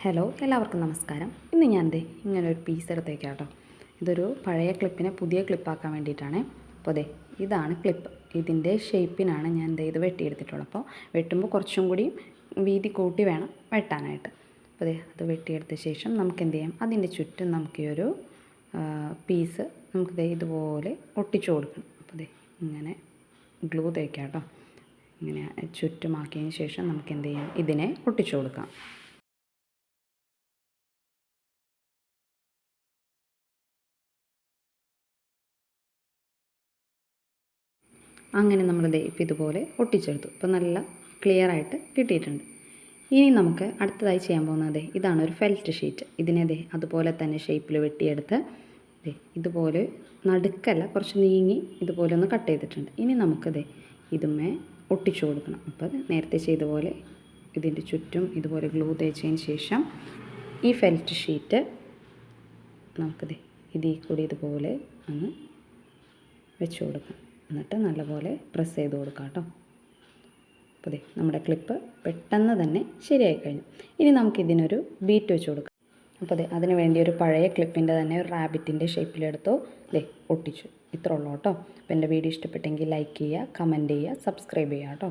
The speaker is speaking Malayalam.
ഹലോ, എല്ലാവർക്കും നമസ്കാരം. ഇന്ന് ഞാൻ ഇങ്ങനൊരു പീസ് എടുത്തേക്കാം കേട്ടോ. ഇതൊരു പഴയ ക്ലിപ്പിനെ പുതിയ ക്ലിപ്പാക്കാൻ വേണ്ടിയിട്ടാണ്. അപ്പോൾ ഇതാണ് ക്ലിപ്പ്. ഇതിൻ്റെ ഷേപ്പിനാണ് ഞാൻ ഇത് വെട്ടിയെടുത്തിട്ടുള്ളത്. അപ്പോൾ വെട്ടുമ്പോൾ കുറച്ചും കൂടി വീതി കൂട്ടി വേണം വെട്ടാനായിട്ട്. അപ്പോൾ അത് വെട്ടിയെടുത്ത ശേഷം നമുക്ക് എന്ത് ചെയ്യാം, അതിൻ്റെ ചുറ്റും നമുക്ക് ഈ ഒരു പീസ് നമുക്ക് ഇതുപോലെ ഒട്ടിച്ചു കൊടുക്കണം. അപ്പോൾ ഇങ്ങനെ ഗ്ലൂ തേക്കാം കേട്ടോ. ഇങ്ങനെ ചുറ്റുമാക്കിയതിന് ശേഷം നമുക്ക് എന്ത് ചെയ്യാം, ഇതിനെ ഒട്ടിച്ചു കൊടുക്കാം. അങ്ങനെ നമ്മൾ ഇപ്പോൾ ഇതുപോലെ ഒട്ടിച്ചെടുത്തു. ഇപ്പോൾ നല്ല ക്ലിയറായിട്ട് കിട്ടിയിട്ടുണ്ട്. ഇനി നമുക്ക് അടുത്തതായി ചെയ്യാൻ പോകുന്നത് ഇതാണ് ഒരു ഫെൽറ്റ് ഷീറ്റ്. ഇതിനെ അതുപോലെ തന്നെ ഷേപ്പിൽ വെട്ടിയെടുത്ത് ഇതുപോലെ നടുക്കല്ല, കുറച്ച് നീങ്ങി ഇതുപോലെ ഒന്ന് കട്ട് ചെയ്തിട്ടുണ്ട്. ഇനി നമുക്കത് ഇതുമേ ഒട്ടിച്ചു കൊടുക്കണം. അപ്പോൾ നേരത്തെ ചെയ്ത പോലെ ഇതിൻ്റെ ചുറ്റും ഇതുപോലെ ഗ്ലൂ തേച്ചതിന് ശേഷം ഈ ഫെൽറ്റ് ഷീറ്റ് നമുക്കത് ഇതിൽ കൂടി ഇതുപോലെ ഒന്ന് വെച്ച് കൊടുക്കാം. എന്നിട്ട് നല്ലപോലെ പ്രസ് ചെയ്ത് കൊടുക്കാം കേട്ടോ. അപ്പോൾ നമ്മുടെ ക്ലിപ്പ് പെട്ടെന്ന് തന്നെ ശരിയായി കഴിഞ്ഞു. ഇനി നമുക്കിതിനൊരു ബീറ്റ് വെച്ച് കൊടുക്കാം. അപ്പോൾ അതിന് വേണ്ടി ഒരു പഴയ ക്ലിപ്പിൻ്റെ തന്നെ ഒരു റാബിറ്റിൻ്റെ ഷേപ്പിലെടുത്തോ ഒട്ടിച്ചു. ഇത്ര ഉള്ളൂ കേട്ടോ. അപ്പോൾ എൻ്റെ വീഡിയോ ഇഷ്ടപ്പെട്ടെങ്കിൽ ലൈക്ക് ചെയ്യുക, കമൻറ്റ് ചെയ്യുക, സബ്സ്ക്രൈബ് ചെയ്യുക കേട്ടോ.